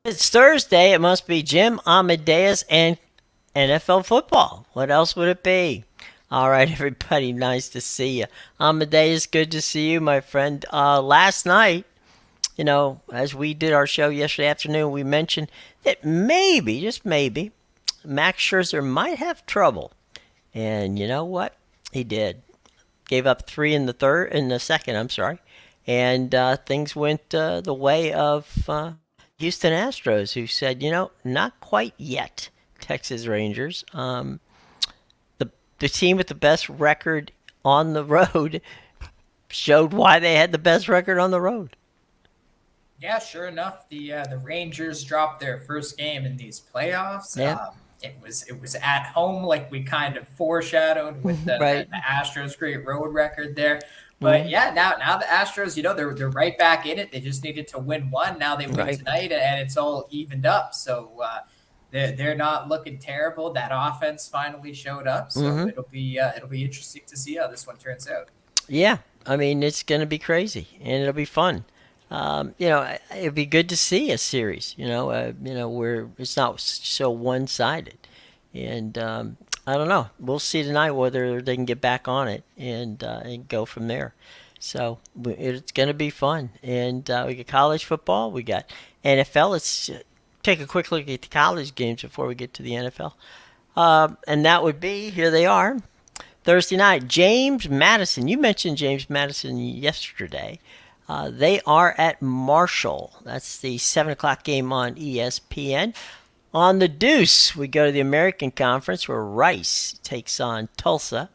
It's Thursday. It must be Jim, Amedeus, and NFL football. What else would it be? All right, everybody. Nice to see you. Amadeus, good to see you, my friend. Last night, as we did our show yesterday afternoon, we mentioned that maybe, just maybe, Max Scherzer might have trouble. And you know what? He did. Gave up three in the second. I'm sorry, and things went the way of Houston Astros, who said, not quite yet. Texas Rangers, the team with the best record on the road, showed why they had the best record on the road. Yeah, sure enough, the Rangers dropped their first game in these playoffs. Yeah, It was at home, like we kind of foreshadowed with the, the right. the Astros' great road record there. But Mm, yeah, now the Astros, they're right back in it. They just needed to win one. Now they win right. tonight, and it's all evened up. So they're not looking terrible. That offense finally showed up. So Hmm. it'll be interesting to see how this one turns out. Yeah, I mean it's gonna be crazy and it'll be fun. It'd be good to see a series. Where it's not so one-sided. And I don't know. We'll see tonight whether they can get back on it and go from there. So it's going to be fun. And we got college football. We got NFL. Let's take a quick look at the college games before we get to the NFL. And that would be here they are Thursday night. James Madison. You mentioned James Madison yesterday. They are at Marshall. That's the 7 o'clock game on ESPN. On the Deuce, we go to the American Conference where Rice takes on Tulsa.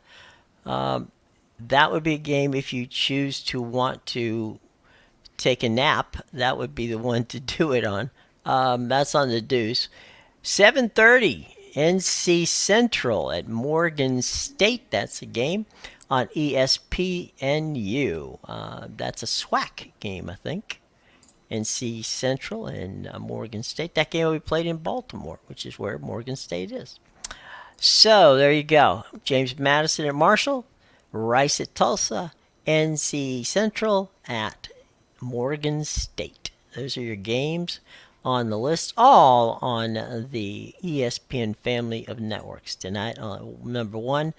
Um, that would be a game if you choose to want to take a nap. That would be the one to do it on. That's on the Deuce. 7:30, NC Central at Morgan State. That's a game on ESPNU. That's a SWAC game, I think. NC Central and Morgan State. That game will be played in Baltimore, which is where Morgan State is. So there you go. James Madison at Marshall, Rice at Tulsa, NC Central at Morgan State. Those are your games on the list, all on the ESPN family of networks tonight. Number one,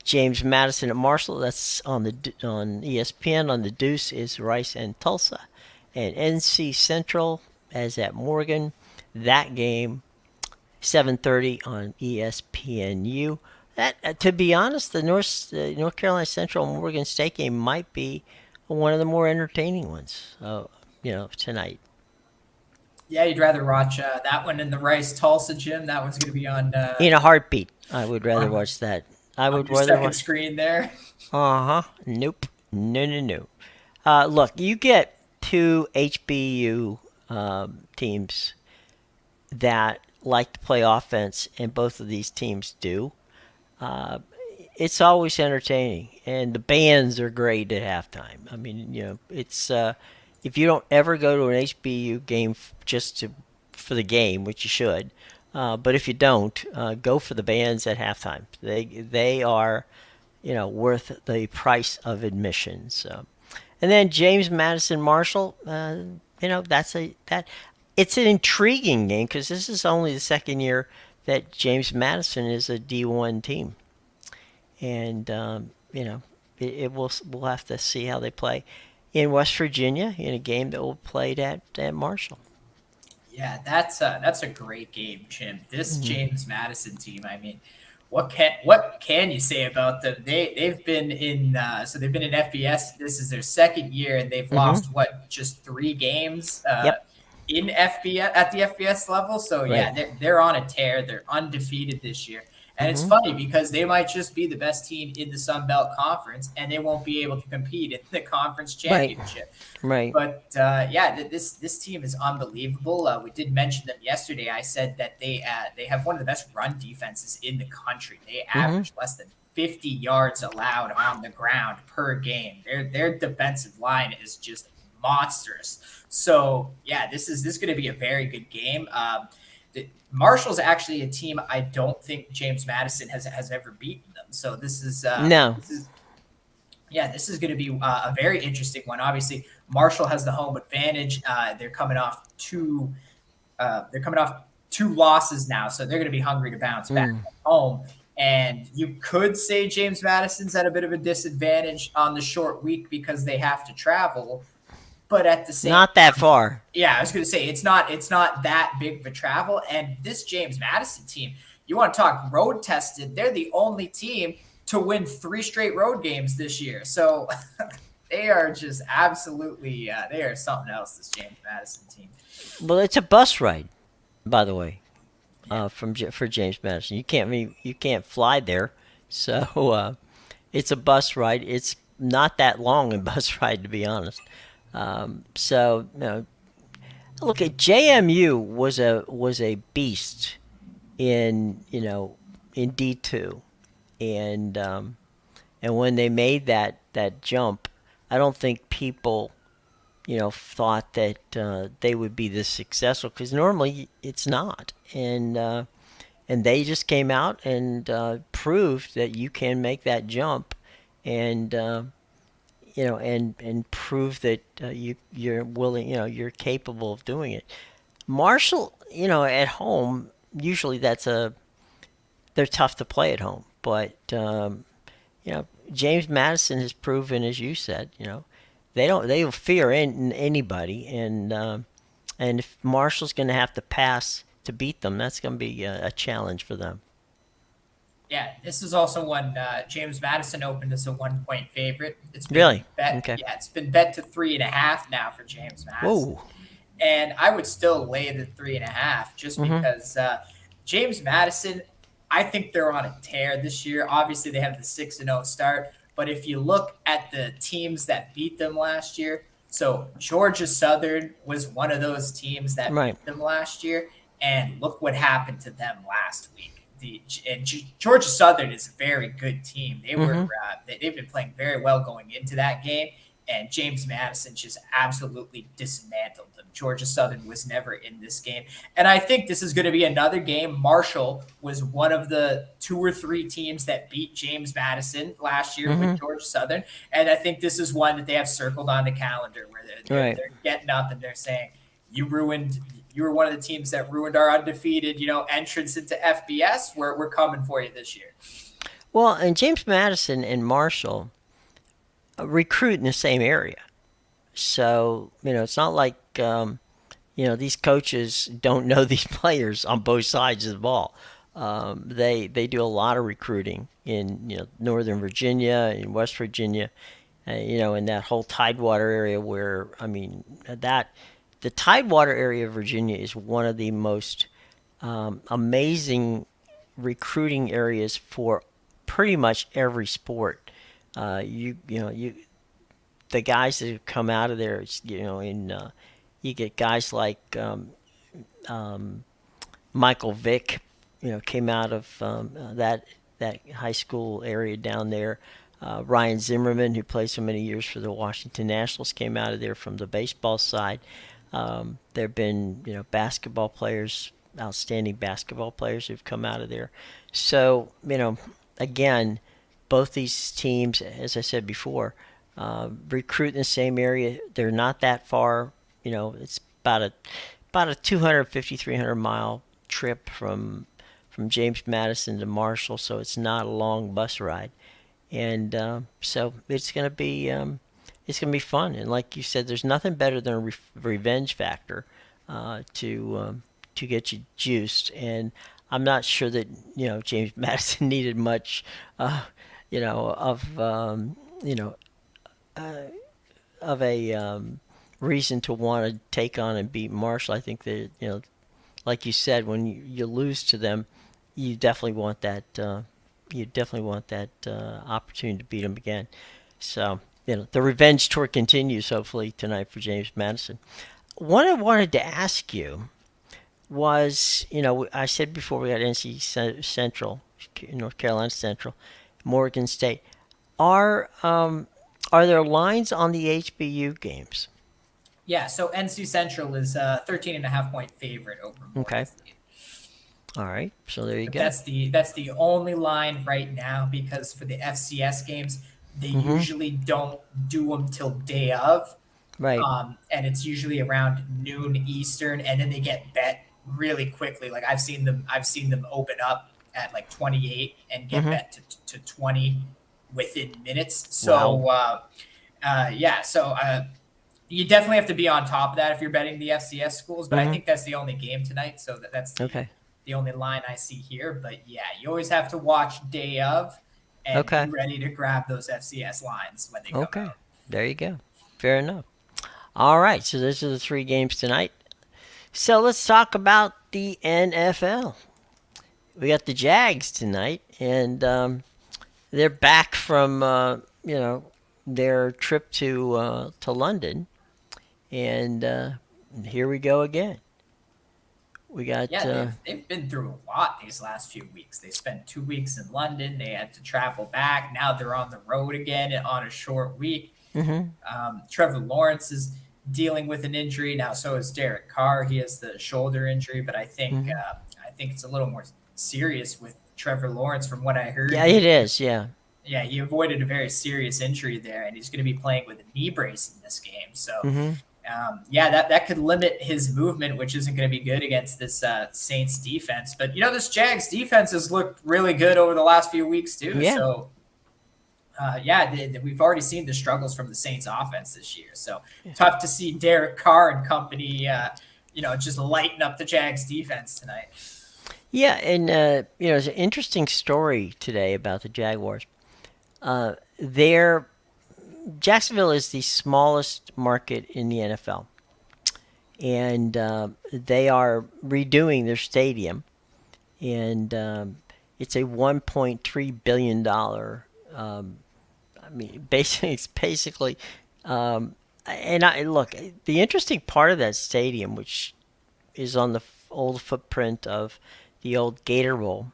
James Madison at Marshall. That's on ESPN. On the Deuce is Rice and Tulsa, and NC Central as at Morgan. That game 7:30 on ESPNU. That, to be honest, North Carolina Central Morgan State game might be one of the more entertaining ones. Tonight. Yeah, you'd rather watch that one in the Rice Tulsa gym. That one's going to be In a heartbeat, I would rather on watch that. I on would your rather second watch. screen there. Uh huh. Nope. No. No. No. Look, you get two HBU teams that like to play offense, and both of these teams do. Uh, it's always entertaining, and the bands are great at halftime. I mean, it's if you don't ever go to an HBU game just for the game, which you should, but if you don't, go for the bands at halftime. They are, worth the price of admission. So, and then James Madison Marshall, that it's an intriguing game because this is only the second year that James Madison is a D1 team, and it will we'll have to see how they play in West Virginia in a game that will be played at Marshall. Yeah, that's a great game, Jim. This Mm-hmm. James Madison team. I mean, what can you say about them? They've been in FBS. This is their second year, and they've Mm-hmm. lost just 3 games Yep. in FBS at the FBS level. So Right. yeah, they're on a tear. They're undefeated this year. And it's Mm-hmm. funny because they might just be the best team in the Sun Belt Conference, and they won't be able to compete in the conference Right. championship. Right. But yeah, this team is unbelievable. We did mention them yesterday. I said that they have one of the best run defenses in the country. They Mm-hmm. average less than 50 yards allowed on the ground per game. Their defensive line is just monstrous. So yeah, this is going to be a very good game. Marshall's actually a team I don't think James Madison has ever beaten them. So No. this is going to be a very interesting one. Obviously, Marshall has the home advantage. They're coming off two. they're coming off 2 losses now, so they're going to be hungry to bounce back Mm. at home. And you could say James Madison's at a bit of a disadvantage on the short week because they have to travel. But at the same Not that far. yeah, I was going to say it's not that big of a travel. And this James Madison team, you want to talk road tested? They're the only team to win 3 straight road games this year. So they are just absolutely they are something else. This James Madison team. Well, it's a bus ride, by the way, Yeah, for James Madison. You can't fly there, so it's a bus ride. It's not that long a bus ride, to be honest. So look at JMU was a beast in in D2, and when they made that jump, I don't think people thought that they would be this successful because normally it's not, and they just came out and proved that you can make that jump, and and prove that you're willing, you're capable of doing it. Marshall, at home, usually they're tough to play at home, but James Madison has proven, as you said, they don't fear anybody, and if Marshall's going to have to pass to beat them, that's going to be a challenge for them. yeah. This is also one James Madison opened as a 1 point favorite. It's been Really? bet. Okay. Yeah, it's been bet to 3.5 now for James Madison. Whoa. And I would still lay the 3.5 just Mm-hmm. because James Madison, I think they're on a tear this year. Obviously, they have the 6-0 start, but if you look at the teams that beat them last year, so Georgia Southern was one of those teams that Right. beat them last year, and look what happened to them last week. Georgia Southern is a very good team. Mm-hmm. They've been playing very well going into that game, and James Madison just absolutely dismantled them. Georgia Southern was never in this game. And I think this is going to be another game. Marshall was one of the 2 or 3 teams that beat James Madison last year with Mm-hmm. Georgia Southern. And I think this is one that they have circled on the calendar where Right. they're getting up and they're saying, you were one of the teams that ruined our undefeated, entrance into FBS. We're coming for you this year. Well, and James Madison and Marshall recruit in the same area, so it's not like these coaches don't know these players on both sides of the ball. They do a lot of recruiting in Northern Virginia and West Virginia, in that whole Tidewater area where that the Tidewater area of Virginia is one of the most amazing recruiting areas for pretty much every sport. You the guys that have come out of there, in you get guys like Michael Vick, came out of that high school area down there. Ryan Zimmerman, who played so many years for the Washington Nationals, came out of there from the baseball side. There have been basketball players, outstanding basketball players who've come out of there. So again, both these teams, as I said before, recruit in the same area. They're not that far. It's about a 250 300 mile trip from James Madison to Marshall, so it's not a long bus ride, and so it's gonna be fun. And like you said, there's nothing better than a revenge factor to get you juiced. And I'm not sure that James Madison needed much, of of a reason to want to take on and beat Marshall. I think that like you said, when you lose to them, you definitely want that. You definitely want that opportunity to beat them again. So the revenge tour continues hopefully tonight for James Madison. What I wanted to ask you was, I said before we got NC Central, North Carolina Central, Morgan State. Are there lines on the HBU games? Yeah, so NC Central is a 13.5 point favorite over Morgan Okay. State. All right. So there you But go. that's the only line right now because for the FCS games, they Mm-hmm. usually don't do them till day of, Right. and it's usually around noon Eastern, and then they get bet really quickly. Like I've seen them open up at like 28 and get Mm-hmm. bet to 20 within minutes. Wow. So you definitely have to be on top of that if you're betting the FCS schools. But I Mm-hmm. think that's the only game tonight, so that's Okay. the only line I see here. But yeah, you always have to watch day of and be Okay. ready to grab those FCS lines when they come Okay. out. There you go. Fair enough. All right. So those are the three games tonight. So let's talk about the NFL. We got the Jags tonight, and they're back from their trip to London, and here we go again. We got Yeah, they've been through a lot these last few weeks. They spent 2 weeks in London. They had to travel back. Now they're on the road again on a short week. hmm Trevor Lawrence is dealing with an injury now. So is Derek Carr. He has the shoulder injury, but hmm I think it's a little more serious with Trevor Lawrence. From what I heard, yeah, it is. Yeah. he avoided a very serious injury there, and he's going to be playing with a knee brace in this game. So hmm yeah, that could limit his movement, which isn't going to be good against this Saints defense. But this Jags defense has looked really good over the last few weeks too. Yeah. So yeah, we've already seen the struggles from the Saints offense this year. So tough to see Derek Carr and company, just lighten up the Jags defense tonight. Yeah, and it's an interesting story today about the Jaguars. Their Jacksonville is the smallest market in the NFL, and they are redoing their stadium, and it's a 1.3 billion dollar. I mean, basically, it's basically. And I look, the interesting part of that stadium, which is on the old footprint of the old Gator Bowl,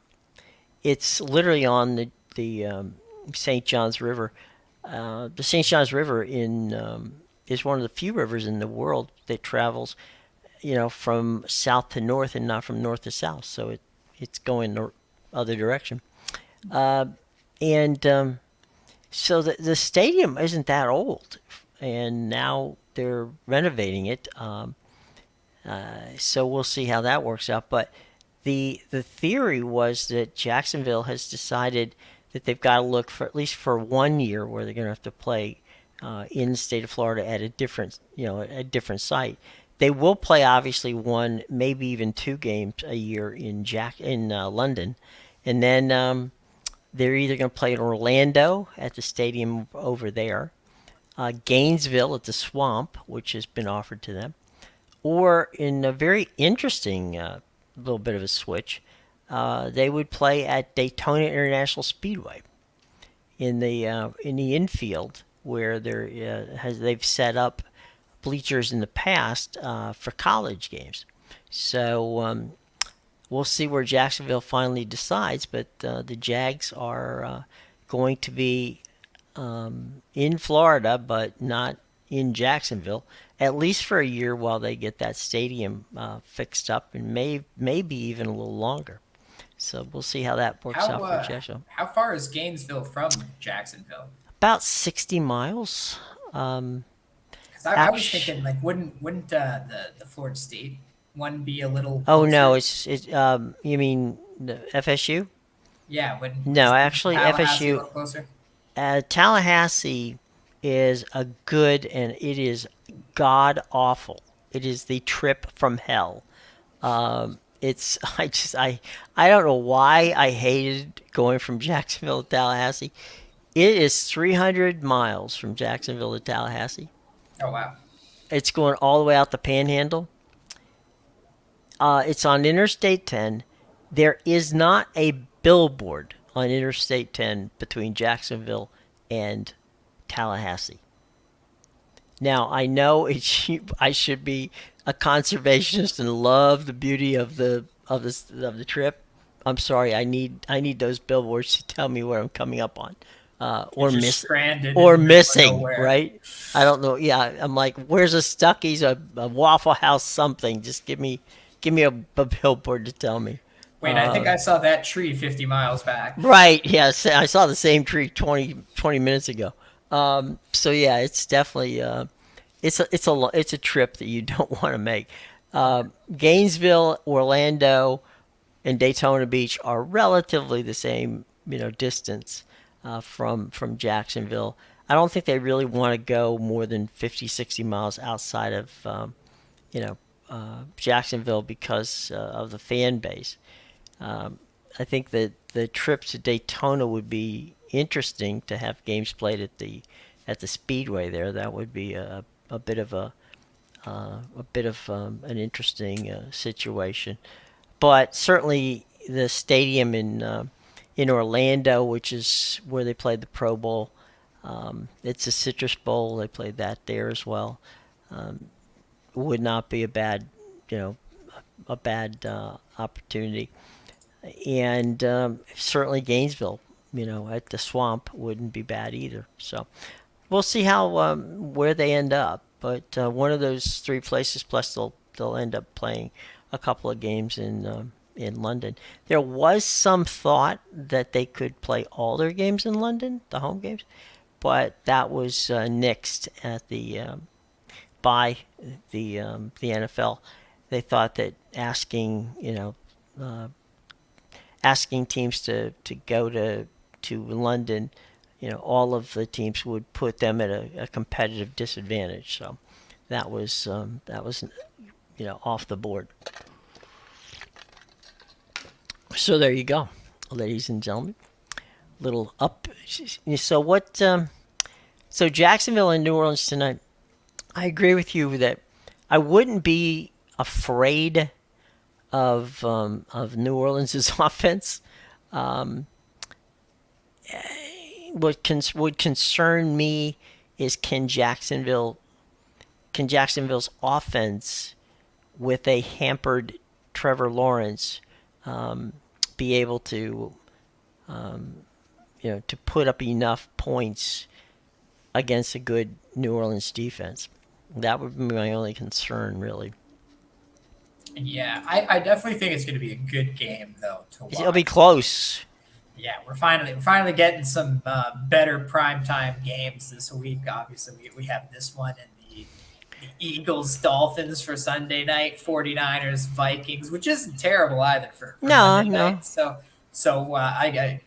it's literally on the St. John's River. The St. John's River is one of the few rivers in the world that travels, from south to north and not from north to south. So it's going the other direction. Uh, and so the stadium isn't that old, and now they're renovating it. So we'll see how that works out. But the theory was that Jacksonville has decided that they've got to look for at least for 1 year where they're going to have to play in the state of Florida at a different site. They will play obviously one, maybe even two games a year in London, and then they're either going to play in Orlando at the stadium over there, Gainesville at the Swamp, which has been offered to them, or in a very interesting little bit of a switch, they would play at Daytona International Speedway in the infield where they've set up bleachers in the past for college games. So we'll see where Jacksonville finally decides, but the Jags are going to be in Florida, but not in Jacksonville, at least for a year while they get that stadium fixed up, and maybe even a little longer. So we'll see how that works How out for Jacksonville. how far is Gainesville from Jacksonville? About 60 miles. Because I was Actually, thinking like wouldn't the Florida State one be a little oh no, closer? you mean the FSU? Yeah, wouldn't No, isn't actually Tallahassee a FSU. little closer? Tallahassee is a good, and it is god awful. It is the trip from hell. It's I don't know why I hated going from Jacksonville to Tallahassee. It is 300 miles from Jacksonville to Tallahassee. Oh wow. It's going all the way out the Panhandle. It's on Interstate 10. There is not a billboard on Interstate 10 between Jacksonville and Tallahassee. Now I know I should be a conservationist and love the beauty of the trip. I'm sorry. I need those billboards to tell me where I'm coming up on, You're or just miss stranded in or the middle of missing. nowhere. Right? I don't know. Yeah, I'm like, where's a Stuckey's, a Waffle House, something? Just give me a billboard to tell me. Wait, I think I saw that tree 50 miles back. Right. Yes, I saw the same tree 20 minutes ago. So yeah, it's definitely it's a trip that you don't want to make. Gainesville, Orlando, and Daytona Beach are relatively the same, distance from Jacksonville. I don't think they really want to go more than 50, 60 miles outside of you know Jacksonville because of the fan base. I think that the trip to Daytona would be interesting to have games played at the Speedway there. That would be a bit of an interesting situation. But certainly the stadium in Orlando, which is where they played the Pro Bowl, it's a Citrus Bowl. They played that there as well. Would not be you know, a bad opportunity. And certainly Gainesville, at the Swamp wouldn't be bad either. So we'll see how where they end up. But one of those three places, plus they'll end up playing a couple of games in London. There was some thought that they could play all their games in London, the home games, but that was nixed at by the NFL. They thought that asking teams to go to London, all of the teams would put them at a competitive disadvantage. So that was off the board. So there you go, ladies and gentlemen. Little up. So what? So Jacksonville and New Orleans tonight. I agree with you that I wouldn't be afraid of New Orleans' offense. Um, would concern me is can Jacksonville's offense with a hampered Trevor Lawrence um, be able to put up enough points against a good New Orleans defense. That would be my only concern, really. Yeah, I definitely think it's going to be a good game though to It'll be watch. close. Yeah, we're finally getting some better primetime games this week. Obviously, we have this one and the Eagles Dolphins for Sunday night, 49ers Vikings, which isn't terrible either for No, Monday no. night. So I got a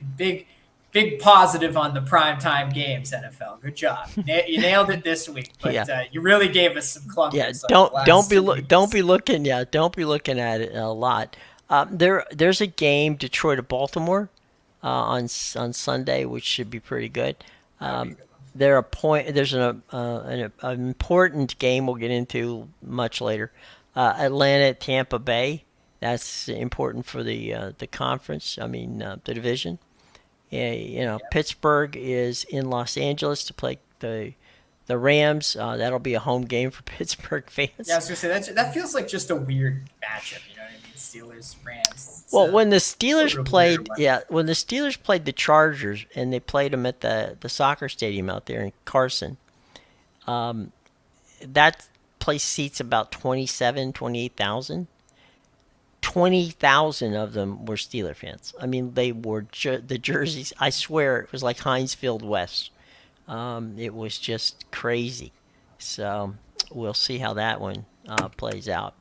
big positive on the primetime games, NFL. Good job. You nailed it this week, Yeah, but you really gave us some yeah. clunkers like the Don't last be two don't weeks. be looking. Yeah, don't be looking at it a lot. There's a game Detroit to Baltimore on Sunday, which should be pretty good. That would be a Um, good one. there's an important game we'll get into much later. Atlanta at Tampa Bay. That's important for the conference. I mean the division. Yeah, Yeah. Pittsburgh is in Los Angeles to play the Rams. That'll be a home game for Pittsburgh Yeah, I fans. was gonna say that feels like just a weird matchup. You know what I mean? Steelers, Rams. It's Well, a little weird one. when the Steelers played the Chargers and they played them at the soccer stadium out there in Carson, that place seats about 28,000. 20,000 of them were Steeler fans. I mean, they wore the jerseys. I swear it was like Heinz Field West. It was just crazy. So we'll see how that one plays out.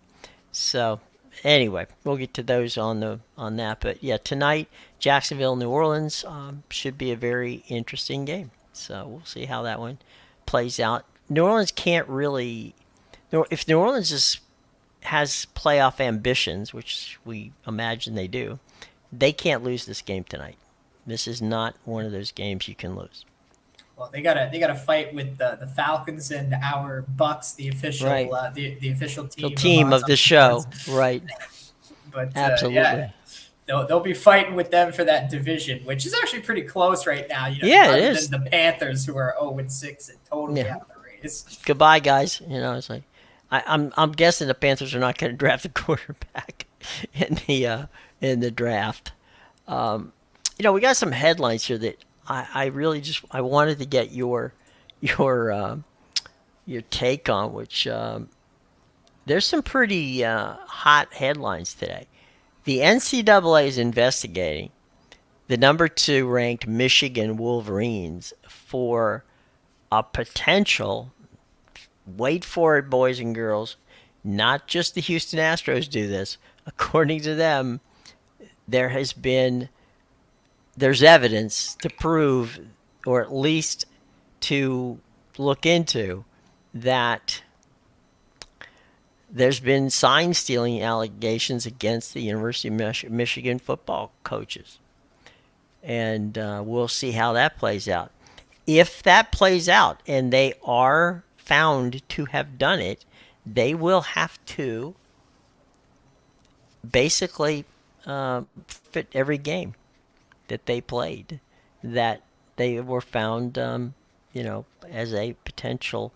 So anyway, we'll get to those on that. But yeah, tonight Jacksonville, New Orleans should be a very interesting game. So we'll see how that one plays out. New Orleans can't really. If New Orleans has playoff ambitions, which we imagine they do, they can't lose this game tonight. This is not one of those games you can lose. Well, they gotta fight with the Falcons and our Bucks, the official Right. the official The team of team Odds of on the show. Sports. Right. But yeah, Absolutely. they'll be fighting with them for that division, which is actually pretty close right now. Yeah, it Other than is. the Panthers, who are 0-6 and totally Yeah. out of the race. Goodbye, guys. It's like I'm guessing the Panthers are not going to draft a quarterback in the draft. Um, we got some headlines here that I really just I wanted to get your your take on, which there's some pretty hot headlines today. The NCAA is investigating the number two ranked Michigan Wolverines for a potential, wait for it, boys and girls, Not just the Houston Astros do this. According to them, there has been there's evidence to prove, or at least to look into, that there's been sign stealing allegations against the University of Michigan football coaches. And we'll see how that plays out. If that plays out and they are found to have done it, they will have to basically fit every game that they played that they were found, as a potential,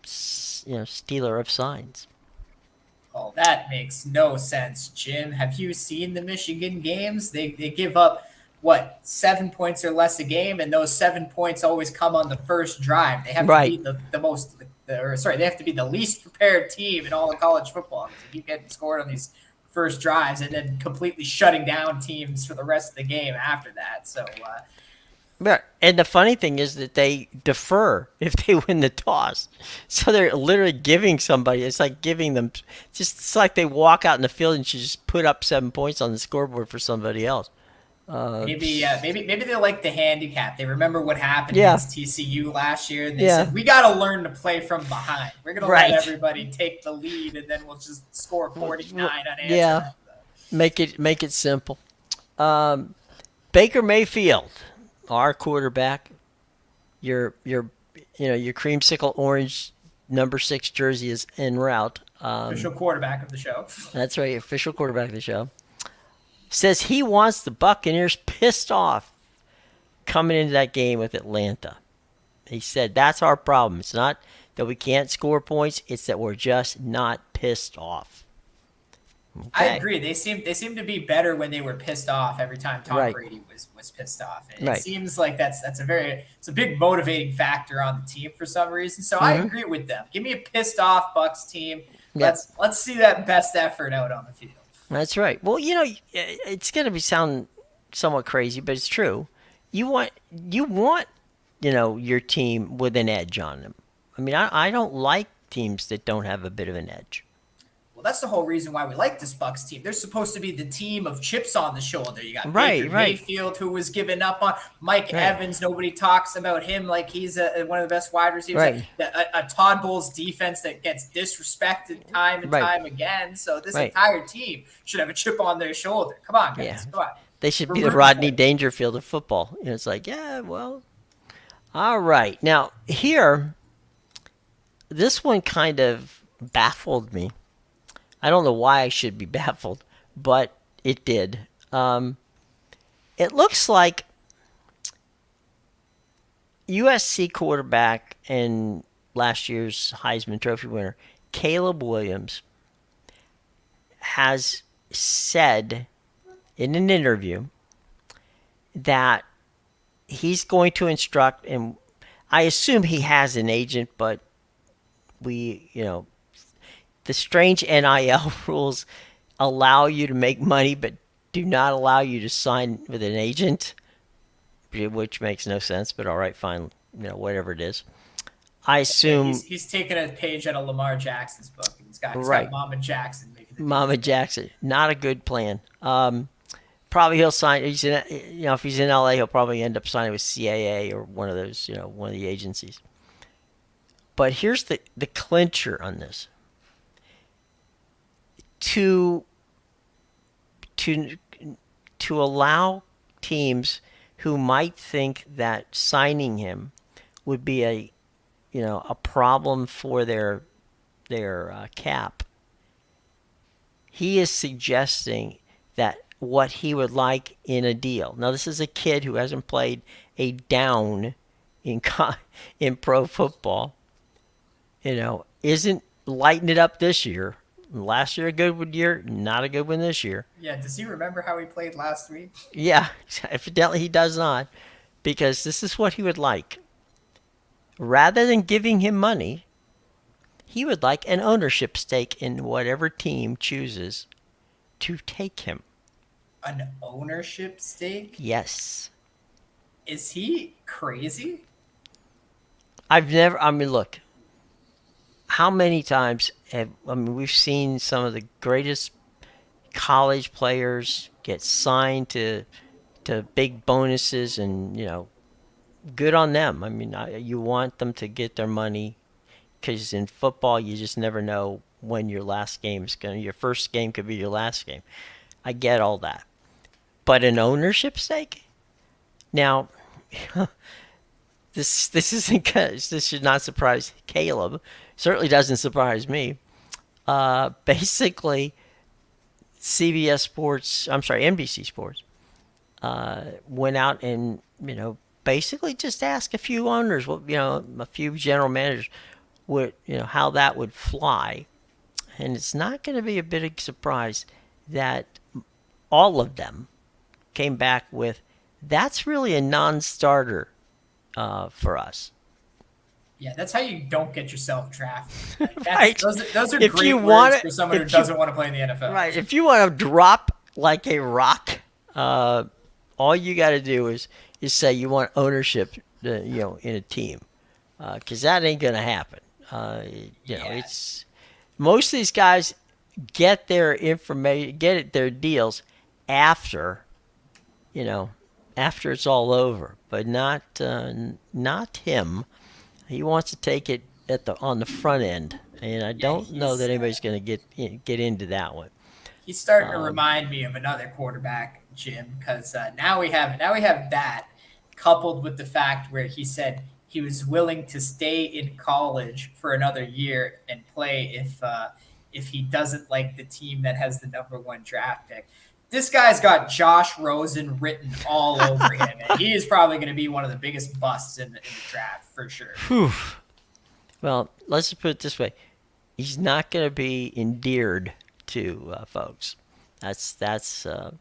stealer of signs. Oh, that makes no sense, Jim. Have you seen the Michigan games? They give up what 7 points or less a game, and those 7 points always come on the first drive. They have to Right. be the most, or sorry, they have to be the least prepared team in all of college football. Because if you get scored on these first drives and then completely shutting down teams for the rest of the game after that, so Right. And the funny thing is that they defer if they win the toss. So they're literally giving somebody, it's like giving them, it's like they walk out in the field and just put up 7 points on the scoreboard for somebody else. Uh, maybe they like the handicap. They remember what happened yeah. against TCU last year, and they Yeah. said we got to learn to play from behind. We're gonna let Right. everybody take the lead, and then we'll just score 49 unanswered Yeah. after that. Make it simple. Um, Baker Mayfield, our quarterback, your creamsicle orange number 6 jersey is en route. Official quarterback of the show. That's right, official quarterback of the show. Says he wants the Buccaneers pissed off coming into that game with Atlanta. He said that's our problem. It's not that we can't score points, it's that we're just not pissed off. I Okay. agree. They seem to be better when they were pissed off every time Tom Right. Brady was pissed off. And it Right. seems like it's a big motivating factor on the team for some reason. So I Mm-hmm. agree with them. Give me a pissed off Bucks team. Yep. Let's see that best effort out on the field. That's right. Well, it's going to be sound somewhat crazy, but it's true. You want your team with an edge on them. I mean, I don't like teams that don't have a bit of an edge. Well, that's the whole reason why we like this Bucks team. They're supposed to be the team of chips on the shoulder. You got Right, Baker right, Mayfield, who was given up on. Mike right, Evans, nobody talks about him like he's one of the best wide receivers. right, A Todd Bowles defense that gets disrespected time and right, time again. So this right. entire team should have a chip on their shoulder. Come on, Yeah, guys. Come on. they should We're be the rooting for Rodney you. Dangerfield of football. It's like, yeah, well, all right. Now here, this one kind of baffled me. I don't know why I should be baffled, but it did. It looks like USC quarterback and last year's Heisman Trophy winner Caleb Williams has said in an interview that he's going to instruct, and I assume he has an agent, but the strange NIL rules allow you to make money, but do not allow you to sign with an agent, which makes no sense. But all right, fine, whatever it is. I Yeah, assume he's taken a page out of Lamar Jackson's book. He's got right, Mama Jackson making the Mama deals. Jackson, not a good plan. Probably he'll sign. If he's in LA, he'll probably end up signing with CAA or one of those, one of the agencies. But here's the clincher on this: to to to allow teams who might think that signing him would be a problem for their cap. He is suggesting that what he would like in a deal. Now, this is a kid who hasn't played a down in in pro football. Isn't lighting it up this year. Last year a good year, not a good one this year. Yeah, does he remember how he played last week? Yeah, evidently he does not, because this is what he would like. Rather than giving him money, he would like an ownership stake in whatever team chooses to take him. An ownership stake? Yes. Is he crazy? I mean, look, how many times I mean, we've seen some of the greatest college players get signed to big bonuses, and good on them. I mean, you want them to get their money because in football you just never know when your last game is going. Your first game could be your last game. I get all that, but an ownership stake. Now, this isn't this should not surprise Caleb. Certainly doesn't surprise me. Basically, CBS Sports. I'm sorry, NBC Sports went out and basically just asked a few owners, a few general managers, what how that would fly, and it's not going to be a big surprise that all of them came back with that's really a non-starter for us. Yeah, that's how you don't get yourself drafted. Like Right? those are If you great want words it, for someone who if you doesn't want to play in the NFL. right, if you want to drop like a rock, all you got to do is say you want ownership, in a team, because that ain't gonna happen. Yeah, It's most of these guys get their information, their deals after, you know, after it's all over, but not him. He wants to take it on the front end, and I yeah, don't know that anybody's going to get into that one. he's starting to Um, remind me of another quarterback, Jim, because now we have that coupled with the fact where he said he was willing to stay in college for another year and play if he doesn't like the team that has the number one draft pick. This guy's got Josh Rosen written all over him, and he is probably going to be one of the biggest busts in the draft for sure. Whew. Well, let's just put it this way: he's not going to be endeared to folks. That's that's uh,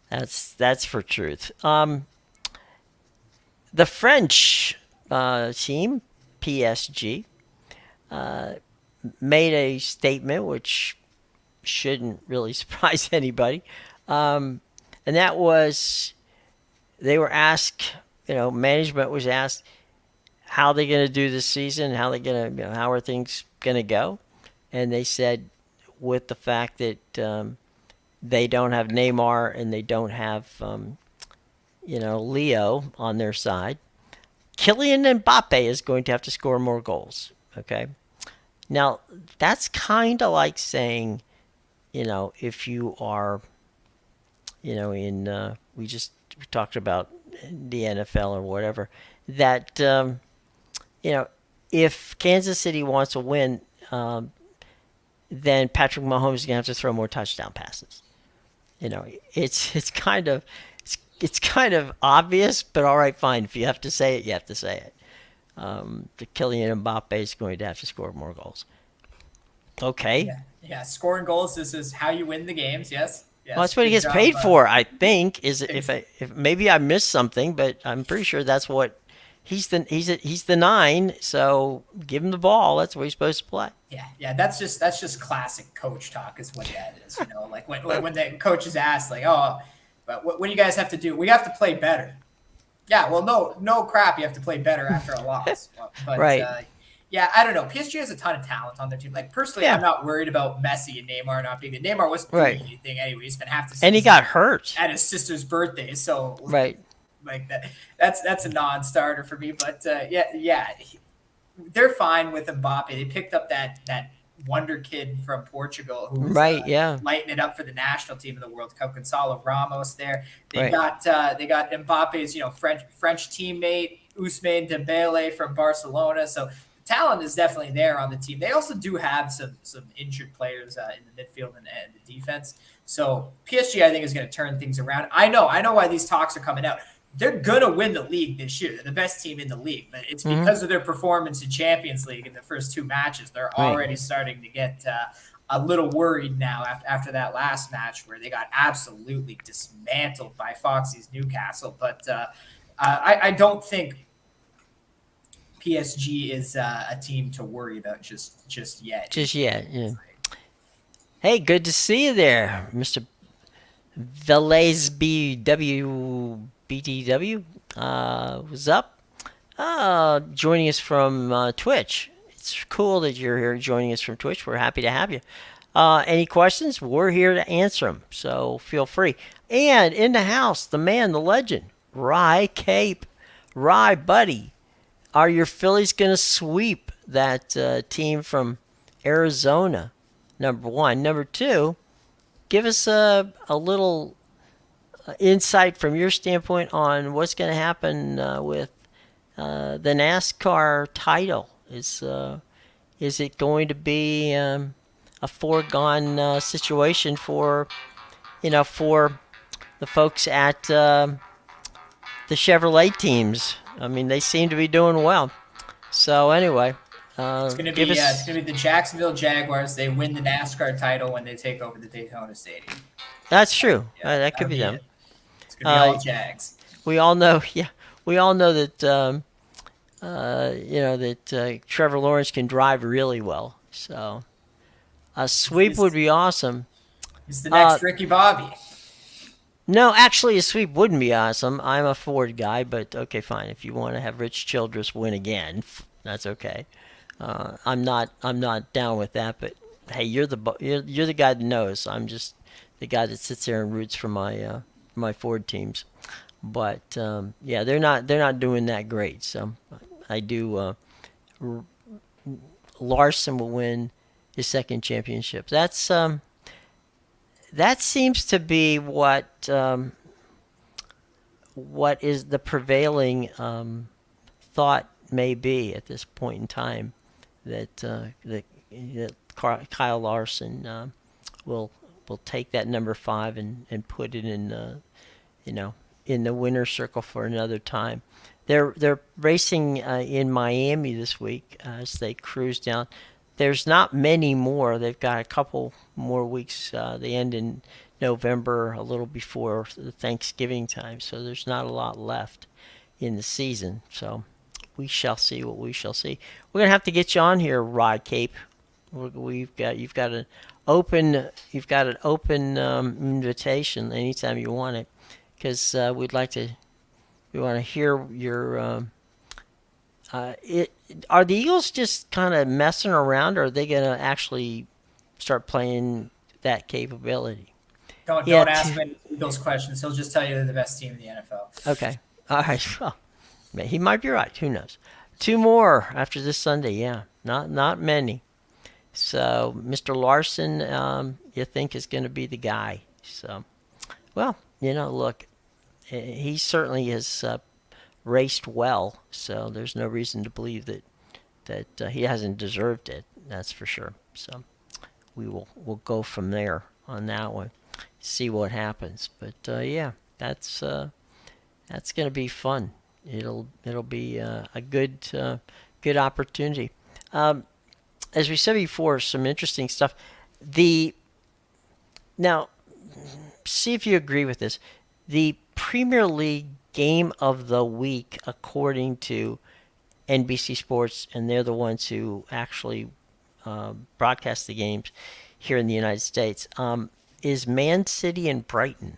that's for truth. The French team, PSG, uh, made a statement which shouldn't really surprise anybody, and that was they were asked. Management was asked how they going to do this season, how they going to, how are things going to go, and they said with the fact that they don't have Neymar and they don't have Leo on their side, Kylian Mbappe is going to have to score more goals. Okay, now that's kind of like saying, if you are, we talked about the NFL or whatever, that if Kansas City wants to win, then Patrick Mahomes is gonna have to throw more touchdown passes. It's kind of obvious, but all right, fine. If you have to say it, you have to say it. The Kylian Mbappe is going to have to score more goals. Okay. Yeah, yeah. Scoring goals. This is how you win the games. Yes, Well, yes. that's what he Good gets job. paid for, I think. Is Ex- if maybe I missed something, but I'm pretty sure that's what he's the nine. So give him the ball. That's what he's supposed to play. Yeah, yeah. That's just classic coach talk, is what that is. Like when the coach is asked, like, oh, but what do you guys have to do? We have to play better. Yeah, well, no crap. You have to play better after a loss. But Right. yeah, I don't know. PSG has a ton of talent on their team. Like personally, I'm Yeah. not worried about Messi and Neymar not being. Neymar wasn't Right. doing anything anyway. He spent half the And he season got hurt. at his sister's birthday, so Right. like that's a non-starter for me. But yeah, they're fine with Mbappe. They picked up that wonder kid from Portugal who was Right. Yeah. lighting it up for the national team in the World Cup. Gonzalo Ramos there. They Right. got Mbappe's French teammate Ousmane Dembele from Barcelona. So the talent is definitely there on the team. They also do have some injured players in the midfield and the defense. So PSG, I think, is going to turn things around. I know why these talks are coming out. They're going to win the league this year. They're the best team in the league, but it's because of their performance in Champions League in the first two matches. They're Right. already starting to get a little worried now after that last match where they got absolutely dismantled by Foxy's Newcastle. But I don't think PSG is a team to worry about just yet. Just yet. Yeah. Hey, good to see you there, Mr. Velez BWBTW. What's up? Joining us from Twitch. it's cool that you're here joining us from Twitch. We're happy to have you. Any questions? We're here to answer them, so feel free. And in the house, the man, the legend, Rye Cape. Rye, buddy, are your Phillies going to sweep that team from Arizona? Number one. Number two, give us a little insight from your standpoint on what's going to happen with the NASCAR title. Is it going to be a foregone situation for for the folks at the Chevrolet teams? I mean, they seem to be doing well. So anyway, give It's us. gonna be the Jacksonville Jaguars. They win the NASCAR title when they take over the Daytona Stadium. That's true. Yeah, That could that'll be be them. it. It's gonna be Uh, all Jags. we all know. Yeah, we all know that. That Trevor Lawrence can drive really well. So a sweep would He's, be awesome. he's the Uh, next Ricky Bobby. no, actually, a sweep wouldn't be awesome. I'm a Ford guy, but okay, fine. If you want to have Rich Childress win again, that's okay. I'm not down with that. But hey, you're the guy that knows. I'm just the guy that sits there and roots for my Ford teams. But yeah, they're not doing that great. So I do. Larson will win his second championship. That seems to be what is the prevailing thought may be at this point in time that Kyle Larson will will take that number five and put it in you know in the winner's circle for another time. They're racing in Miami this week as they cruise down. There's not many more. They've got a couple more weeks. They end in November, a little before the Thanksgiving time. So there's not a lot left in the season. So we shall see what we shall see. We're gonna have to get you on here, Rod Cape. We've got you've got an open invitation anytime you want it, because we want to hear your. Are the Eagles just kind of messing around, or are they going to actually start playing that capability? Yeah. Don't ask him those questions. He'll just tell you they're the best team in the NFL. Okay. All right. Well, he might be right. Who knows? Two more after this Sunday. Yeah. Not many. So Mr. Larson, you think is going to be the guy? So, well, look, he certainly has raced well, so there's no reason to believe that he hasn't deserved it. That's for sure. So we'll go from there on that one, see what happens. But yeah, that's gonna be fun. It'll be a good opportunity. Um, as we said before, some interesting stuff. The Now, see if you agree with this. The Premier League game of the week, according to NBC Sports, and they're the ones who actually broadcast the games here in the United States, is Man City and Brighton.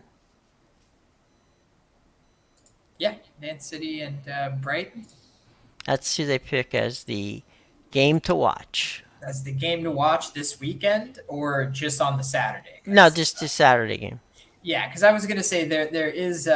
Yeah, Man City and Brighton. That's who they pick as the game to watch. That's the game to watch this weekend, or just on the Saturday? No, 'Cause, just the Saturday game. yeah, because I was gonna say there is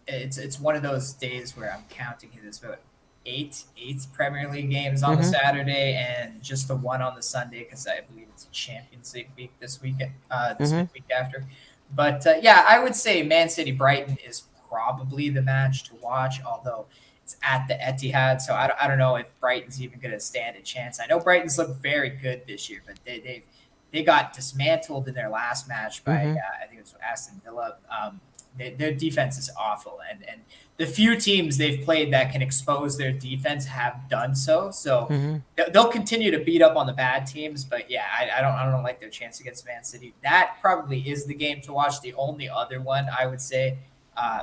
it's one of those days where I'm counting it. There's about eight Premier League games on the Mm-hmm. Saturday and just the one on the Sunday, because I believe it's a Champions League week this weekend, Mm-hmm. week after. But yeah, I would say Man City Brighton is probably the match to watch, although it's at the Etihad, so I don't know if Brighton's even going to stand a chance. I know Brighton's looked very good this year, but they got dismantled in their last match by Mm-hmm. I think it was Aston Villa. Their defense is awful, and the few teams they've played that can expose their defense have done so. So Mm-hmm. they'll continue to beat up on the bad teams, but yeah, I don't like their chance against Man City. That probably is the game to watch. The only other one I would say,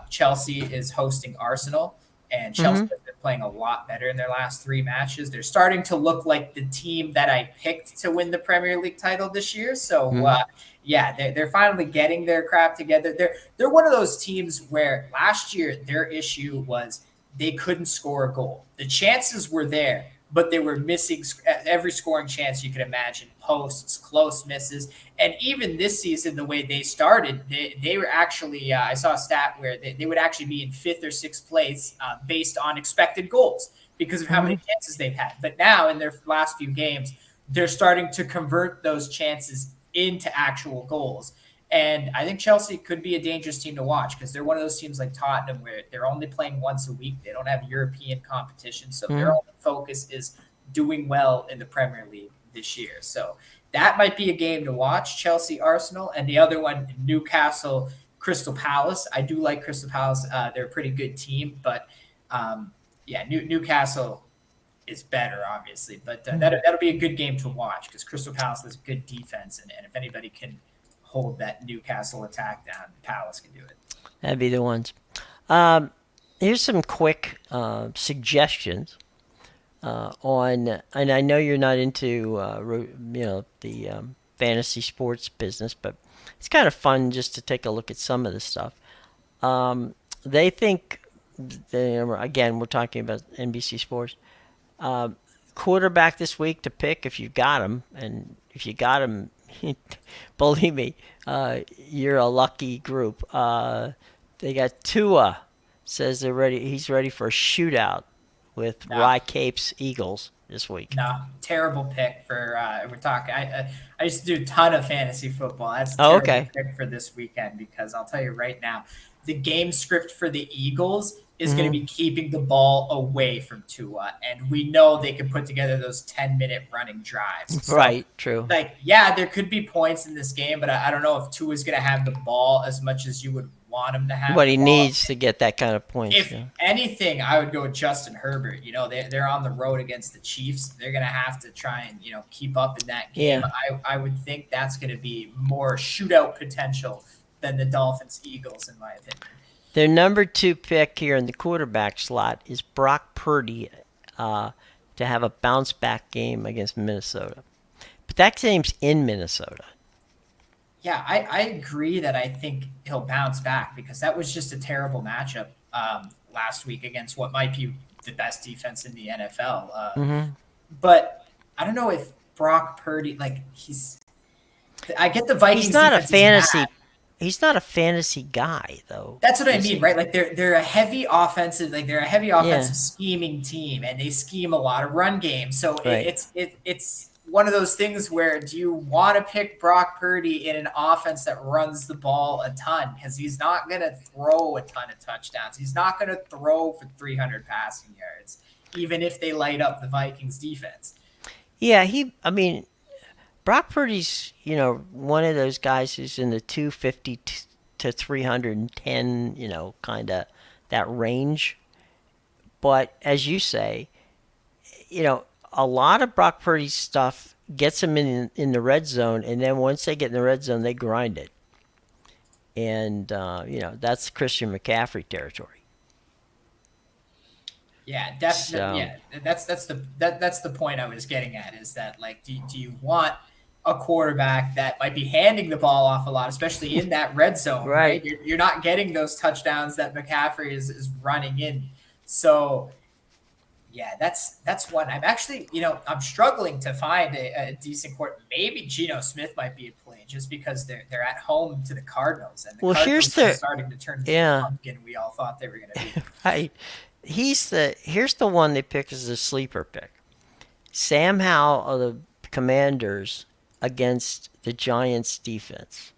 Chelsea is hosting Arsenal, and Chelsea Mm-hmm. has been playing a lot better in their last three matches. They're starting to look like the team that I picked to win the Premier League title this year. So Mm-hmm. yeah, they're finally getting their crap together. They're one of those teams where last year their issue was they couldn't score a goal. The chances were there, but they were missing every scoring chance you could imagine, posts, close misses. And even this season, the way they started, they were actually, I saw a stat where they would actually be in fifth or sixth place based on expected goals because of how Hmm. many chances they've had. But now in their last few games, they're starting to convert those chances into actual goals. And I think Chelsea could be a dangerous team to watch because they're one of those teams like Tottenham where they're only playing once a week. They don't have European competition. So their Hmm. only focus is doing well in the Premier League this year. So that might be a game to watch, Chelsea Arsenal. And the other one, Newcastle Crystal Palace. I do like Crystal Palace. They're a pretty good team. But yeah, Newcastle is better, obviously. But that'll be a good game to watch because Crystal Palace has good defense, and if anybody can hold that Newcastle attack down, Palace can do it. That'd be the ones. Um, Here's some quick suggestions on, and I know you're not into the fantasy sports business, but it's kind of fun just to take a look at some of the stuff. They think, again, we're talking about NBC Sports. Uh, Quarterback this week to pick if you got him, and if you got him, believe me, you're a lucky group. They got Tua, says they're ready. He's ready for a shootout with No, Rye Capes Eagles this week. no, terrible pick for. We're talking. I used to do a ton of fantasy football. That's a Oh, terrible okay. pick for this weekend because I'll tell you right now, the game script for the Eagles is going to Hmm. be keeping the ball away from Tua, and we know they can put together those 10-minute running drives. So Right, true. like, yeah, there could be points in this game, but I don't know if Tua is going to have the ball as much as you would want him to have But the he ball. needs to get that kind of points. If Yeah. anything, I would go with Justin Herbert. You know, they're on the road against the Chiefs. They're going to have to try and, keep up in that game. Yeah. I would think that's going to be more shootout potential than the Dolphins Eagles, in my opinion. Their number two pick here in the quarterback slot is Brock Purdy to have a bounce back game against Minnesota. But that game's in Minnesota. Yeah, I agree that I think he'll bounce back because that was just a terrible matchup last week against what might be the best defense in the NFL. Hmm. But I don't know if Brock Purdy, like, I get the He's Vikings not a defense is bad. fantasy. He's not a fantasy guy though. That's what I Is mean, he? right? Like they're a heavy offensive, Yeah. scheming team, and they scheme a lot of run games. So Right. it's one of those things where do you want to pick Brock Purdy in an offense that runs the ball a ton because he's not going to throw a ton of touchdowns. He's not going to throw for 300 passing yards, even if they light up the Vikings defense. Yeah. I mean, Brock Purdy's one of those guys who's in the 250 to 310 kind of that range. But as you say, a lot of Brock Purdy's stuff gets them in the red zone, and then once they get in the red zone, they grind it, and that's Christian McCaffrey territory. Yeah, definitely. So Yeah, that's the point I was getting at is that like, do you want a quarterback that might be handing the ball off a lot, especially in that red zone, right? right, You're not getting those touchdowns that McCaffrey is running in. So yeah, that's one. I'm actually, I'm struggling to find a decent court. Maybe Geno Smith might be a play just because they're at home to the Cardinals, and the well, here's Cardinals are the starting to turn into the yeah, pumpkin we all thought they were going to be. right. Here's the one they pick as a sleeper pick. Sam Howell of the Commanders against the Giants defense.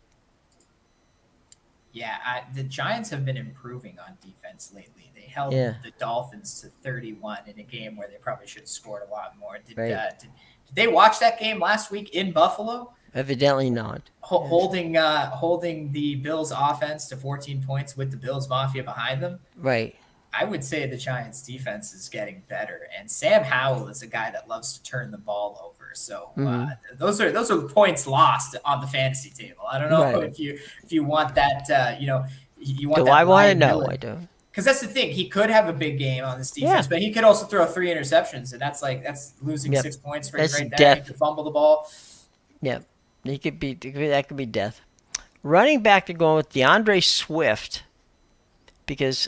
Yeah, the Giants have been improving on defense lately. They held Yeah, the Dolphins to 31 in a game where they probably should have scored a lot more. right. Did they watch that game last week in Buffalo? Evidently not. Yes. Holding the Bills offense to 14 points with the Bills Mafia behind them. Right. I would say the Giants defense is getting better, and Sam Howell is a guy that loves to turn the ball over. So Hmm. those are points lost on the fantasy table. I don't know Right. if you want that. You want Do I that want to know? liability I do. because that's the thing. He could have a big game on this Yeah. defense, but he could also throw 3 interceptions, and that's losing Yep. 6 points for you That's right there. He death. could fumble the ball. Yep. That could be death. Running back to going with DeAndre Swift because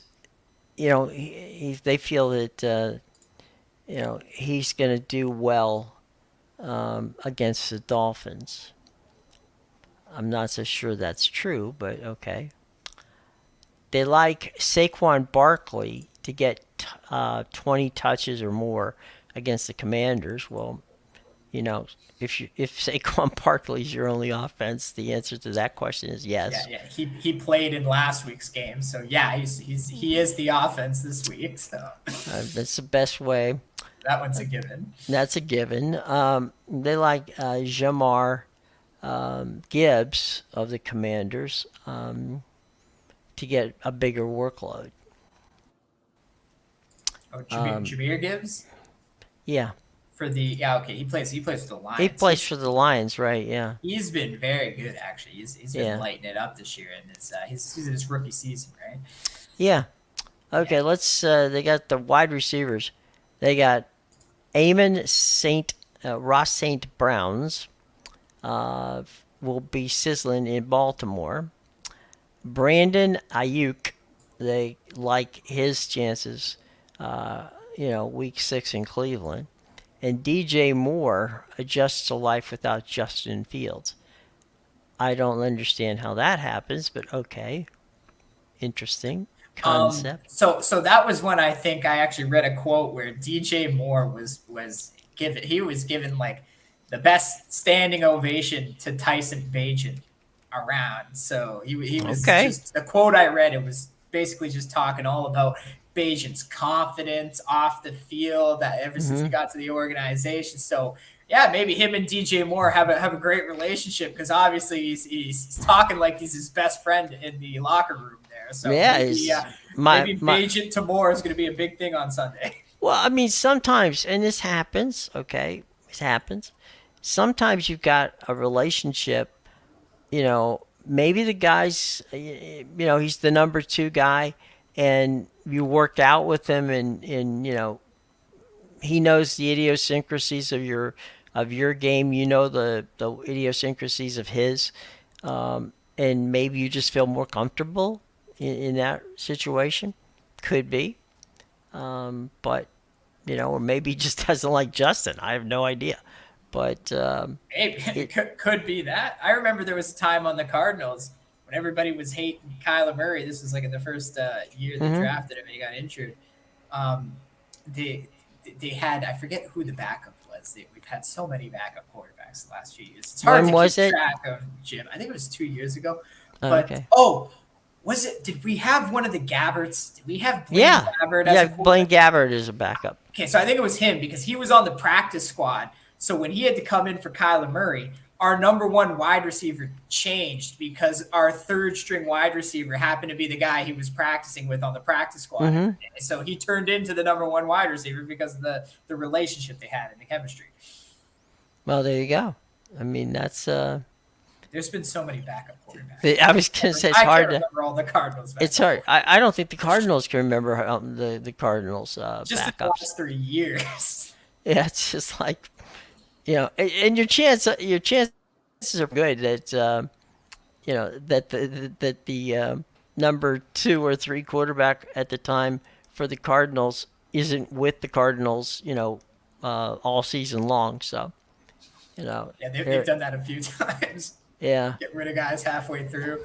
they feel that he's going to do well against the Dolphins. I'm not so sure that's true, but okay. They like Saquon Barkley to get 20 touches or more against the Commanders. Well, you know, if Saquon Barkley's your only offense, the answer to that question is Yeah, yes. yeah. He played in last week's game, so yeah, he is the offense this week. So That's the best way. that one's a given. That's a given. They like Jamar Gibbs of the Commanders to get a bigger workload. Oh, Um, Jameer Gibbs yeah, for the yeah okay he plays for the he Lions. plays for the Lions, right? Yeah, He's been very good actually. He's been yeah, lighting it up this year, and he's in his rookie season, right? yeah. Yeah. Okay, let's. They got the wide receivers. They got Amon Saint Ross Saint Browns uh, will be sizzling in Baltimore. Brandon Ayuk, they like his chances. Uh, week 6 in Cleveland. And DJ Moore adjusts to life without Justin Fields. I don't understand how that happens, but okay. Interesting concept. So that was when I think I actually read a quote where DJ Moore was given like the best standing ovation to Tyson Bagent around. So he was Okay. just the quote I read. It was basically just talking all about Bagent's confidence off the field that ever since he Hmm. got to the organization. So yeah, maybe him and DJ Moore have a great relationship because obviously he's talking like he's his best friend in the locker room there. So Yeah, is maybe my Bagent to Moore is going to be a big thing on Sunday. well, I mean sometimes and this happens, okay? It happens. Sometimes you've got a relationship, maybe the guy's he's the number 2 guy and you worked out with him and he knows the idiosyncrasies of your game. You know the idiosyncrasies of his, and maybe you just feel more comfortable in that situation. Could be, but or maybe he just doesn't like Justin. I have no idea, but Maybe it. it could be that. I remember there was a time on the Cardinals when everybody was hating Kyler Murray. This was like in the first year they Mhm. drafted him and he got injured. Um, they they had I forget who the backup was. We've had so many backup quarterbacks the last few years. It's hard When to was keep it? track of Jim. I think it was 2 years ago. Oh, But okay. oh, was it? Did we have one of the Gabberts? Did we have Blaine Yeah, Gabbert as yeah. a Blaine quarterback? Gabbert is a backup. Okay, so I think it was him because he was on the practice squad. So when he had to come in for Kyler Murray, our number one wide receiver changed because our third string wide receiver happened to be the guy he was practicing with on the practice squad every Hmm. day. So he turned into the number one wide receiver because of the relationship they had and the chemistry. Well, there you go. I mean, that's. There's been so many backup quarterbacks. I was gonna say it's I can't hard to. remember all the Cardinals It's backup hard. quarterbacks. I don't think the Cardinals can remember the Cardinals Just in the backups. last 3 years. Yeah, it's just like and your chances are good that that the number 2 or 3 quarterback at the time for the Cardinals isn't with the Cardinals, all season long. So Yeah, they've they're done that a few times. yeah. Get rid of guys halfway through.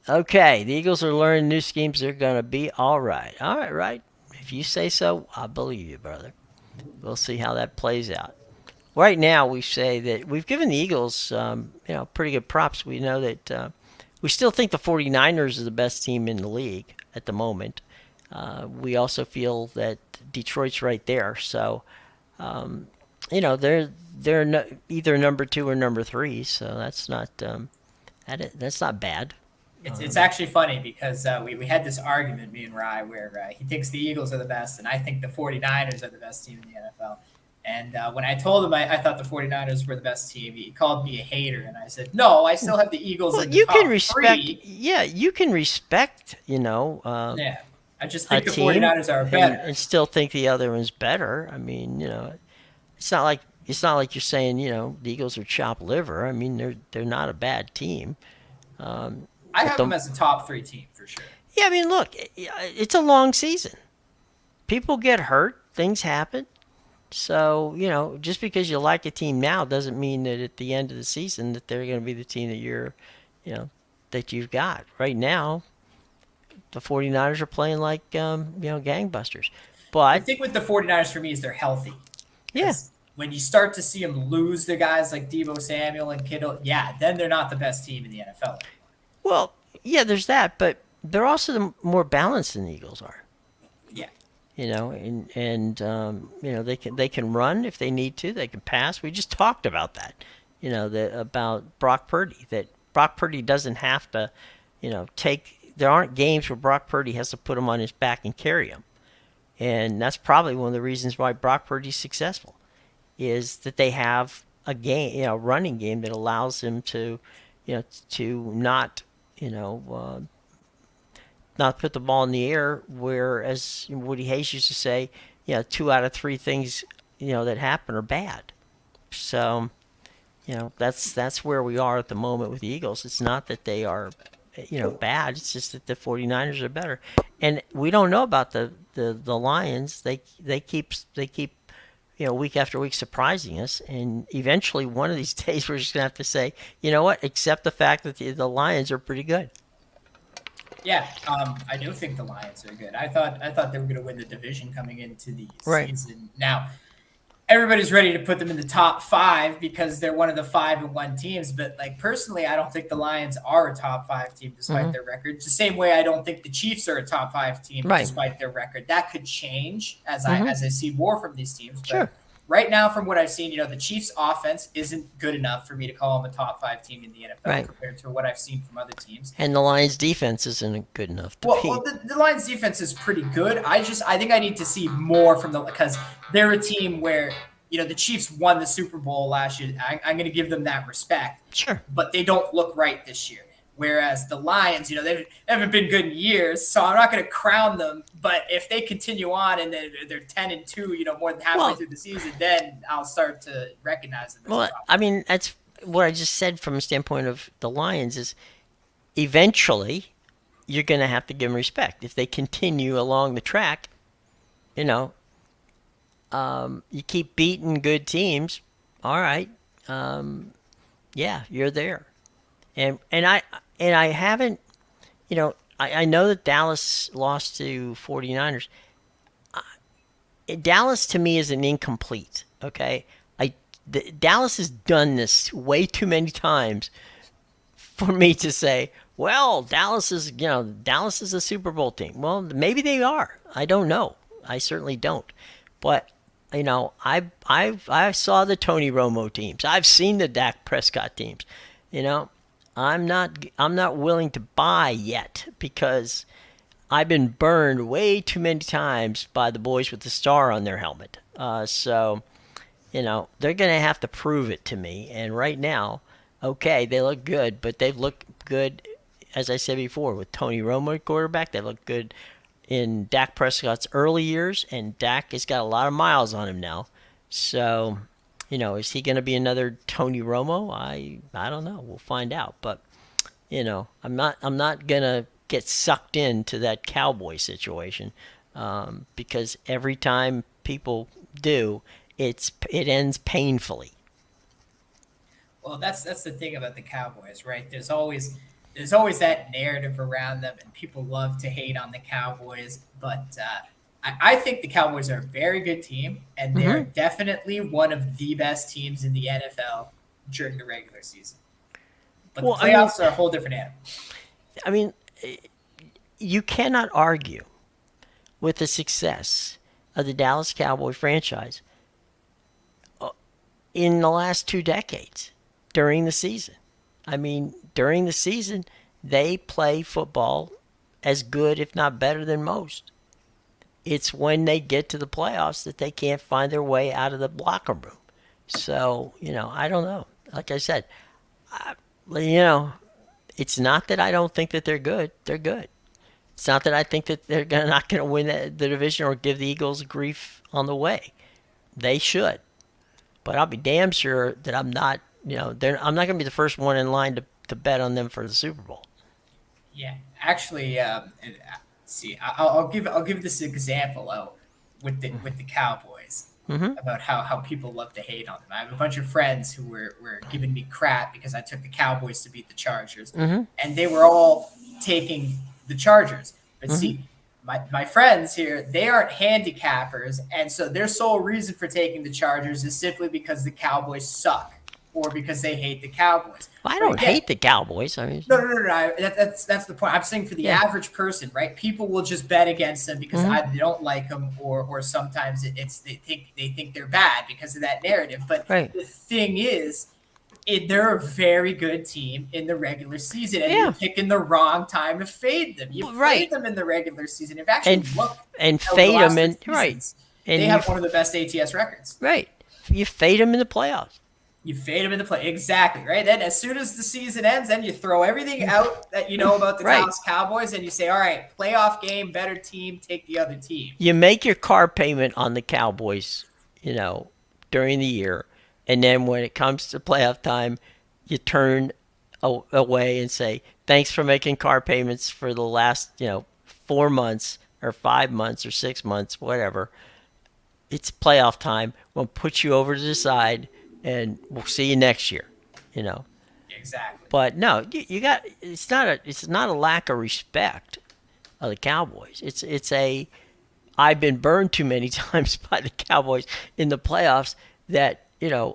Okay, the Eagles are learning new schemes. They're gonna be all right. All right, right. If you say so, I believe you, brother. We'll see how that plays out. Right now, we say that we've given the Eagles, pretty good props. We know that we still think the 49ers are the best team in the league at the moment. We also feel that Detroit's right there. So, they're no, either number 2 or number 3. So that's not bad. It's actually funny because we had this argument, me and Rye, where he thinks the Eagles are the best, and I think the 49ers are the best team in the NFL. And when I told him I thought the 49ers were the best team, he called me a hater. And I said, no, I still have the Eagles Well, in the you can top respect. three. Yeah, you can respect. Yeah. I just A think the team 49ers are and, better. and still think the other one's better. I mean, it's not like you're saying the Eagles are chopped liver. I mean, they're not a bad team. I But have them the as a top three team for sure. yeah, I mean, look, it's a long season. People get hurt. things happen. So, just because you like a team now doesn't mean that at the end of the season that they're going to be the team that you know, that you've got. Right now, the 49ers are playing like, gangbusters. The But, thing with the 49ers for me is they're healthy. yeah, Because when you start to see them lose the guys like Debo Samuel and Kittle, yeah, then they're not the best team in the NFL anymore. well, yeah, there's that, but they're also more balanced than the Eagles are. Yeah. They can run if they need to. They can pass. We just talked about that. About Brock Purdy. That Brock Purdy doesn't have to, take. There aren't games where Brock Purdy has to put him on his back and carry him, and that's probably one of the reasons why Brock Purdy's successful, is that they have a game, running game that allows him to not, you know, not put the ball in the air. Whereas Woody Hayes used to say, 2 out of 3 things, that happen are bad. So, that's where we are at the moment with the Eagles. It's not that they are, bad. It's just that the 49ers are better. And we don't know about the Lions. They keep week after week surprising us. And eventually, one of these days, we're just gonna have to say, you know what? Accept the fact that the Lions are pretty good. Yeah, I do think the Lions are good. I thought they were going to win the division coming into the Right. season. Now, everybody's ready to put them in the top 5 because they're one of the 5-1 teams. But like personally, I don't think the Lions are a top 5 team despite Mm-hmm. their record. The same way I don't think the Chiefs are a top 5 team Right. despite their record. That could change as I Mm-hmm. as I see more from these teams. But Sure. right now, from what I've seen, the Chiefs' offense isn't good enough for me to call them a top 5 team in the NFL Right. compared to what I've seen from other teams. And the Lions' defense isn't good enough to Well, beat. the Lions defense is pretty good. I think I need to see more from because they're a team where the Chiefs won the Super Bowl last year. I'm going to give them that respect, Sure. but they don't look right this year. Whereas the Lions, they haven't been good in years, so I'm not going to crown them. But if they continue on and they're 10-2, more than halfway Well, through the season, then I'll start to recognize them as a well, top I five. mean, that's what I just said from a standpoint of the Lions is eventually you're going to have to give them respect. If they continue along the track, you know, you keep beating good teams, all right, yeah, you're there. And I haven't, I know that Dallas lost to 49ers. Dallas to me is an incomplete. Okay, Dallas has done this way too many times for me to say, well, Dallas is a Super Bowl team. Well, maybe they are. I don't know. I certainly don't. But I saw the Tony Romo teams. I've seen the Dak Prescott teams. You know, I'm not willing to buy yet because I've been burned way too many times by the boys with the star on their helmet. So they're going to have to prove it to me. And right now, okay, they look good, but they've looked good, as I said before, with Tony Romo at quarterback. They look good in Dak Prescott's early years, and Dak has got a lot of miles on him now. So, is he going to be another Tony Romo? I don't know. We'll find out. But I'm not gonna get sucked into that cowboy situation because every time people do, it ends painfully. Well, that's the thing about the Cowboys, right? There's always that narrative around them, and people love to hate on the Cowboys. But I think the Cowboys are a very good team, and they're Hmm. definitely one of the best teams in the NFL during the regular season. But the Well, I mean, playoffs are a whole different animal. I mean, you cannot argue with the success of the Dallas Cowboy franchise in the last 2 decades during the season. I mean, during the season, they play football as good, if not better, than most. It's when they get to the playoffs that they can't find their way out of the locker room. So, I don't know. Like I said, you know, it's not that I don't think that they're good. They're good. It's not that I think that not going to win the division or give the Eagles grief on the way. They should. But I'll be damn sure that I'm not, I'm not going to be the first one in line to bet on them for the Super Bowl. Yeah, actually, see, I'll give this example. with the Cowboys Mm-hmm. about how people love to hate on them. I have a bunch of friends who were giving me crap because I took the Cowboys to beat the Chargers, Mm-hmm. and they were all taking the Chargers. But Mm-hmm. see, my friends here, they aren't handicappers, and so their sole reason for taking the Chargers is simply because the Cowboys suck or because they hate the Cowboys. Well, I But don't again, hate the Cowboys. I mean, no. That's the point. I'm saying for the yeah. average person, right? People will just bet against them because Mm-hmm. either they don't like them or sometimes it's they think they're bad because of that narrative. But Right. the thing is, they're a very good team in the regular season, and you're Yeah. picking the wrong time to fade them. You Right. played them in the regular season. If you actually And look and over the fade them last three and right. seasons, they And have one of the best ATS records. right. You fade them in the playoffs. You fade them in the play. Exactly, right? Then as soon as the season ends, then you throw everything out that you know about the Right. Dallas Cowboys and you say, all right, playoff game, better team, take the other team. You make your car payment on the Cowboys, you know, during the year, and then when it comes to playoff time, you turn away and say, "Thanks for making car payments for the last, 4 months or 5 months or 6 months, whatever. It's playoff time. We'll put you over to the side, and we'll see you next year." You know. Exactly. But no, you got it's not a lack of respect of the Cowboys. It's a I've been burned too many times by the Cowboys in the playoffs that,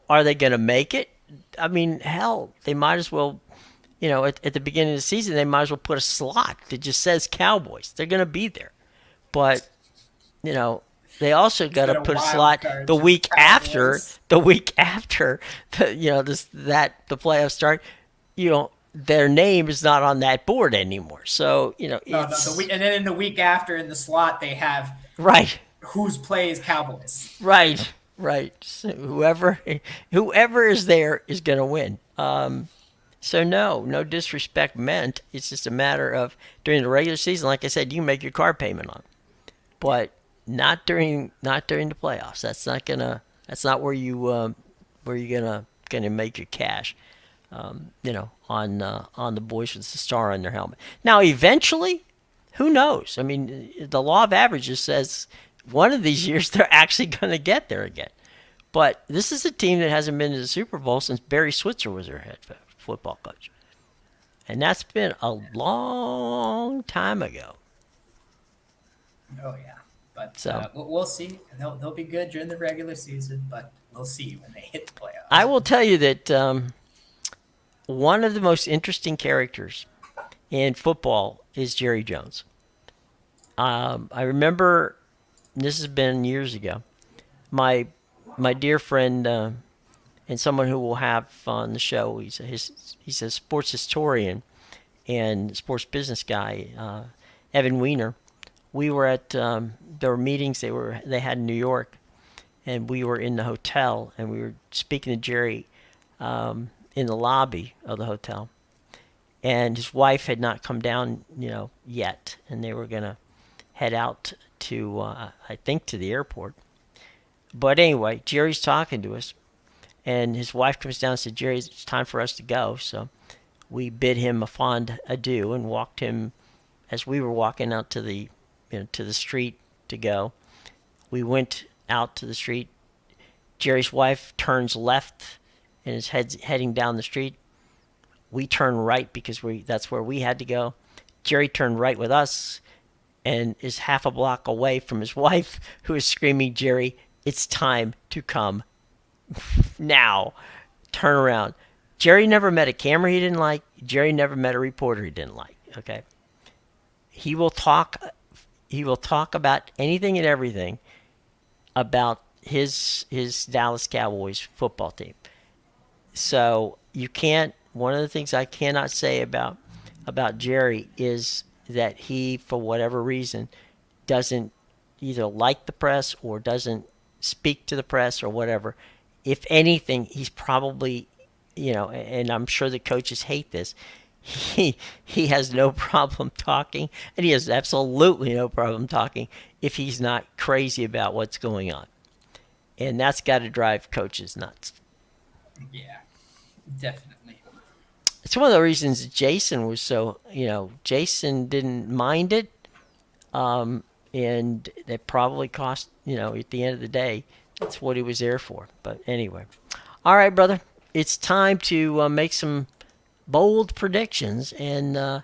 are they going to make it? I mean, hell, they might as well, at the beginning of the season, they might as well put a slot that just says Cowboys. They're going to be there. But, you know, they also got to Instead of put a wild slot card, the just week after, Cowboys. the playoffs start, their name is not on that board anymore. So, No, the it's week, and then in the week after in the slot they have right. whose plays Cowboys. Right, right. So whoever is there is going to win. So no disrespect meant. It's just a matter of during the regular season. Like I said, you can make your car payment on, but not during the playoffs. That's not where you're gonna make your cash. On the boys with the star on their helmet. Now, eventually, who knows? I mean, the law of averages says one of these years they're actually going to get there again. But this is a team that hasn't been to the Super Bowl since Barry Switzer was their head football coach. And that's been a long time ago. Oh yeah, but So we'll see. They'll be good during the regular season, but we'll see when they hit the I playoffs. will tell you that one of the most interesting characters in football is Jerry Jones. I remember this has been years ago. My dear friend and someone who will have on the show. He's a sports historian and sports business guy, Evan Weiner. We were at there were meetings they had in New York, and we were in the hotel and we were speaking to Jerry in the lobby of the hotel, and his wife had not come down, yet, and they were gonna head out to I think to the airport. But anyway, Jerry's talking to us, and his wife comes down and said, "Jerry, it's time for us to go." So we bid him a fond adieu and walked him as we were walking out to the street to go. We went out to the street. Jerry's wife turns left and is heading down the street. We turn right because that's where we had to go. Jerry turned right with us and is half a block away from his wife, who is screaming, "Jerry, it's time to come now. Turn around." Jerry never met a camera he didn't like. Jerry never met a reporter he didn't like. Okay, he will talk. He will talk about anything and everything about his Dallas Cowboys football team. So you can't. One of the things I cannot say about Jerry is that he, for whatever reason, doesn't either like the press or doesn't speak to the press or whatever. If anything, he's probably, and I'm sure the coaches hate this. He has no problem talking, and he has absolutely no problem talking if he's not crazy about what's going on, and that's got to drive coaches nuts. Yeah, definitely. It's one of the reasons Jason was so, Jason didn't mind it. and that probably cost, at the end of the day, that's what he was there for. But anyway, all right, brother, it's time to make some bold predictions and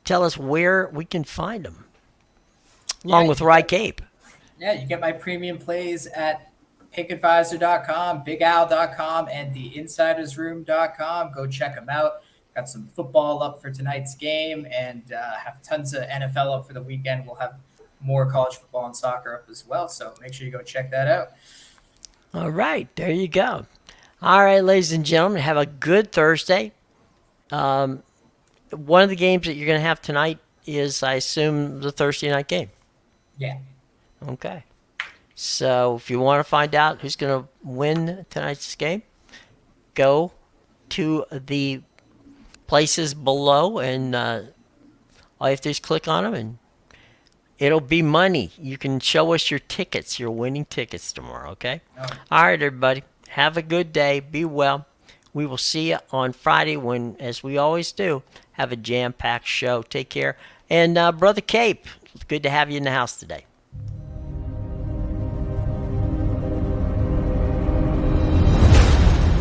tell us where we can find them, Yeah, along with Rye Cape. you get my premium plays at pickadvisor.com, bigal.com, and theinsidersroom.com. Go check them out. Got some football up for tonight's game and have tons of NFL up for the weekend. We'll have more college football and soccer up as well. So make sure you go check that out. All right, there you go. All right, ladies and gentlemen, have a good Thursday. Um, One of the games that you're going to have tonight is, I assume, the Thursday night game. Yeah. Okay. So if you want to find out who's going to win tonight's game, go to the places below, and all you have to do is click on them, and it'll be money. You can show us your tickets, your winning tickets tomorrow, okay? Oh, All right, everybody. Have a good day. Be well. We will see you on Friday when, as we always do, have a jam-packed show. Take care. And Brother Cape, good to have you in the house today.